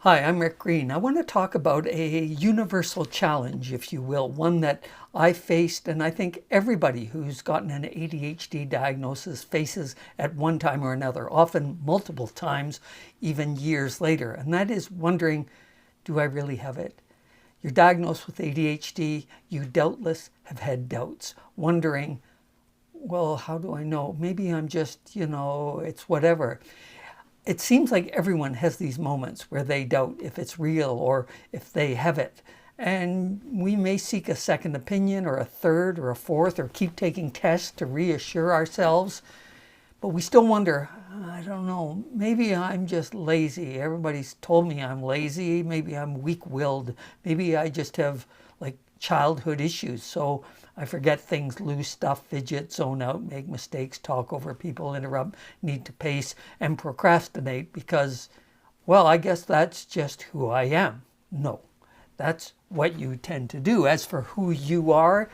Hi, I'm Rick Green. I want to talk about a universal challenge, if you will, one that I faced and I think everybody who's gotten an ADHD diagnosis faces at one time or another, often multiple times, even years later. And that is wondering, do I really have it? You're diagnosed with ADHD, you doubtless have had doubts, wondering, well, how do I know? Maybe I'm just, it's whatever. It seems like everyone has these moments where they doubt if it's real or if they have it. And we may seek a second opinion or a third or a fourth or keep taking tests to reassure ourselves. But we still wonder, I don't know, maybe I'm just lazy. Everybody's told me I'm lazy. Maybe I'm weak-willed. Maybe I just have like childhood issues. So I forget things, lose stuff, fidget, zone out, make mistakes, talk over people, interrupt, need to pace, and procrastinate because, well, I guess that's just who I am. No, that's what you tend to do. As for who you are,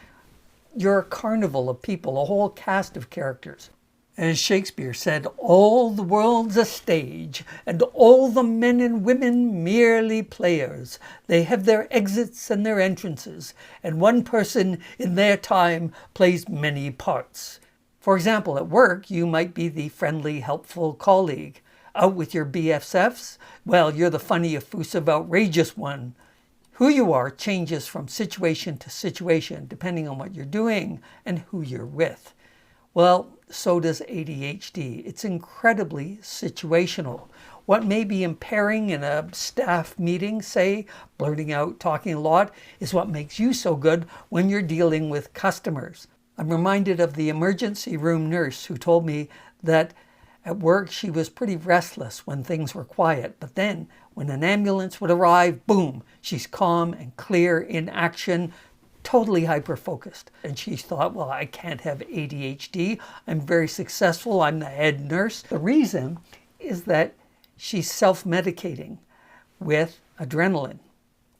you're a carnival of people, a whole cast of characters. As Shakespeare said, all the world's a stage, and all the men and women merely players. They have their exits and their entrances, and one person in their time plays many parts. For example, at work, you might be the friendly, helpful colleague. Out with your BFFs, well, you're the funny, effusive, outrageous one. Who you are changes from situation to situation, depending on what you're doing and who you're with. Well, so does ADHD. It's incredibly situational. What may be impairing in a staff meeting, say, blurting out, talking a lot, is what makes you so good when you're dealing with customers. I'm reminded of the emergency room nurse who told me that at work she was pretty restless when things were quiet, but then when an ambulance would arrive, boom, she's calm and clear in action, totally hyper-focused. And she thought, well, I can't have ADHD. I'm very successful. I'm the head nurse. The reason is that she's self-medicating with adrenaline.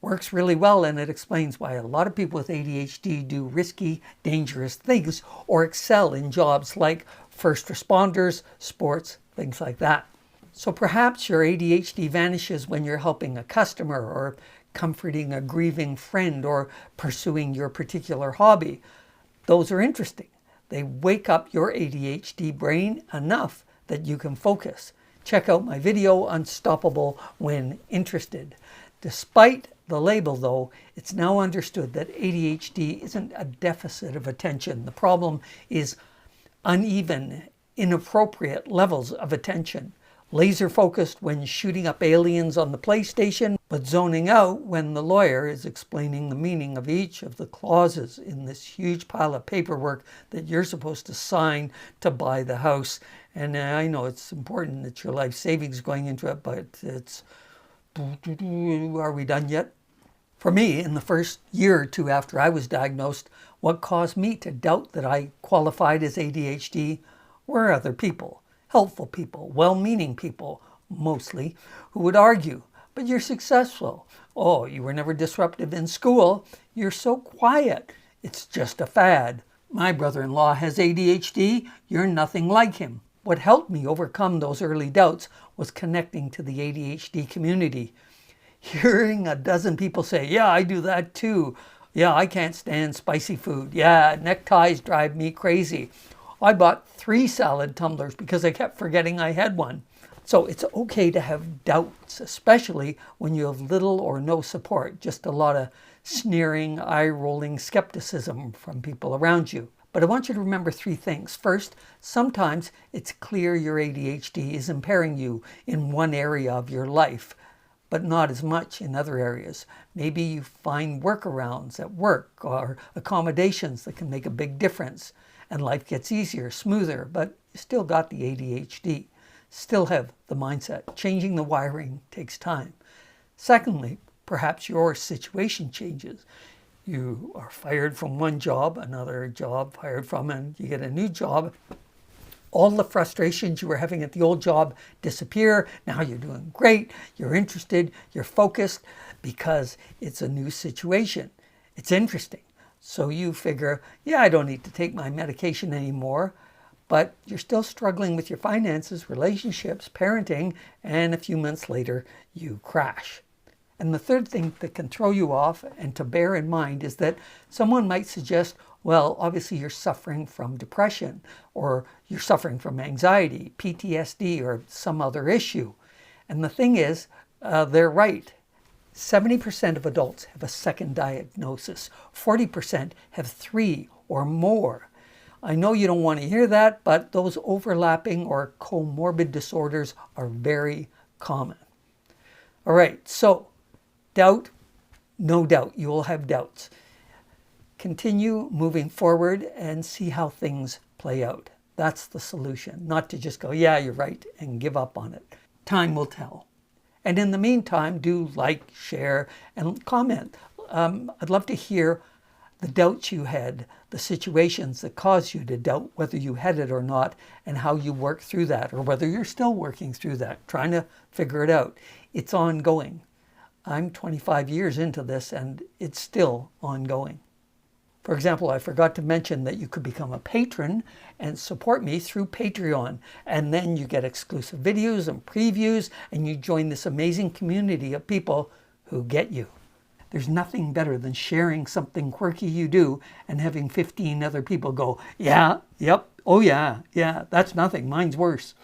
Works really well, and it explains why a lot of people with ADHD do risky, dangerous things or excel in jobs like first responders, sports, things like that. So perhaps your ADHD vanishes when you're helping a customer or comforting a grieving friend or pursuing your particular hobby. Those are interesting. They wake up your ADHD brain enough that you can focus. Check out my video, Unstoppable When Interested. Despite the label, though, it's now understood that ADHD isn't a deficit of attention. The problem is uneven, inappropriate levels of attention. Laser focused when shooting up aliens on the PlayStation, but zoning out when the lawyer is explaining the meaning of each of the clauses in this huge pile of paperwork that you're supposed to sign to buy the house. And I know it's important that your life savings is going into it, but it's, are we done yet? For me, in the first year or two after I was diagnosed, what caused me to doubt that I qualified as ADHD were other people. Helpful people, well-meaning people, mostly, who would argue, but you're successful. Oh, you were never disruptive in school. You're so quiet. It's just a fad. My brother-in-law has ADHD. You're nothing like him. What helped me overcome those early doubts was connecting to the ADHD community. Hearing a dozen people say, yeah, I do that too. Yeah, I can't stand spicy food. Yeah, neckties drive me crazy. I bought 3 salad tumblers because I kept forgetting I had one. So it's okay to have doubts, especially when you have little or no support, just a lot of sneering, eye-rolling skepticism from people around you. But I want you to remember 3 things. First, sometimes it's clear your ADHD is impairing you in one area of your life, but not as much in other areas. Maybe you find workarounds at work or accommodations that can make a big difference. And life gets easier, smoother, but you still got the ADHD, still have the mindset. Changing the wiring takes time. Secondly, perhaps your situation changes. You are fired from one job, another job fired from, and you get a new job. All the frustrations you were having at the old job disappear. Now you're doing great, you're interested, you're focused because it's a new situation. It's interesting. So you figure, yeah, I don't need to take my medication anymore, but you're still struggling with your finances, relationships, parenting, and a few months later, you crash. And the third thing that can throw you off and to bear in mind is that someone might suggest, well, obviously you're suffering from depression, or you're suffering from anxiety, PTSD, or some other issue. And the thing is, they're right. 70% of adults have a second diagnosis. 40% have 3 or more. I know you don't want to hear that, but those overlapping or comorbid disorders are very common. All right, so doubt, no doubt, you will have doubts. Continue moving forward and see how things play out. That's the solution, not to just go, yeah, you're right, and give up on it. Time will tell. And in the meantime, do like, share, and comment. I'd love to hear the doubts you had, the situations that caused you to doubt whether you had it or not, and how you worked through that, or whether you're still working through that, trying to figure it out. It's ongoing. I'm 25 years into this, and it's still ongoing. For example, I forgot to mention that you could become a patron and support me through Patreon. And then you get exclusive videos and previews, and you join this amazing community of people who get you. There's nothing better than sharing something quirky you do and having 15 other people go, yeah, yep, oh yeah, that's nothing, mine's worse.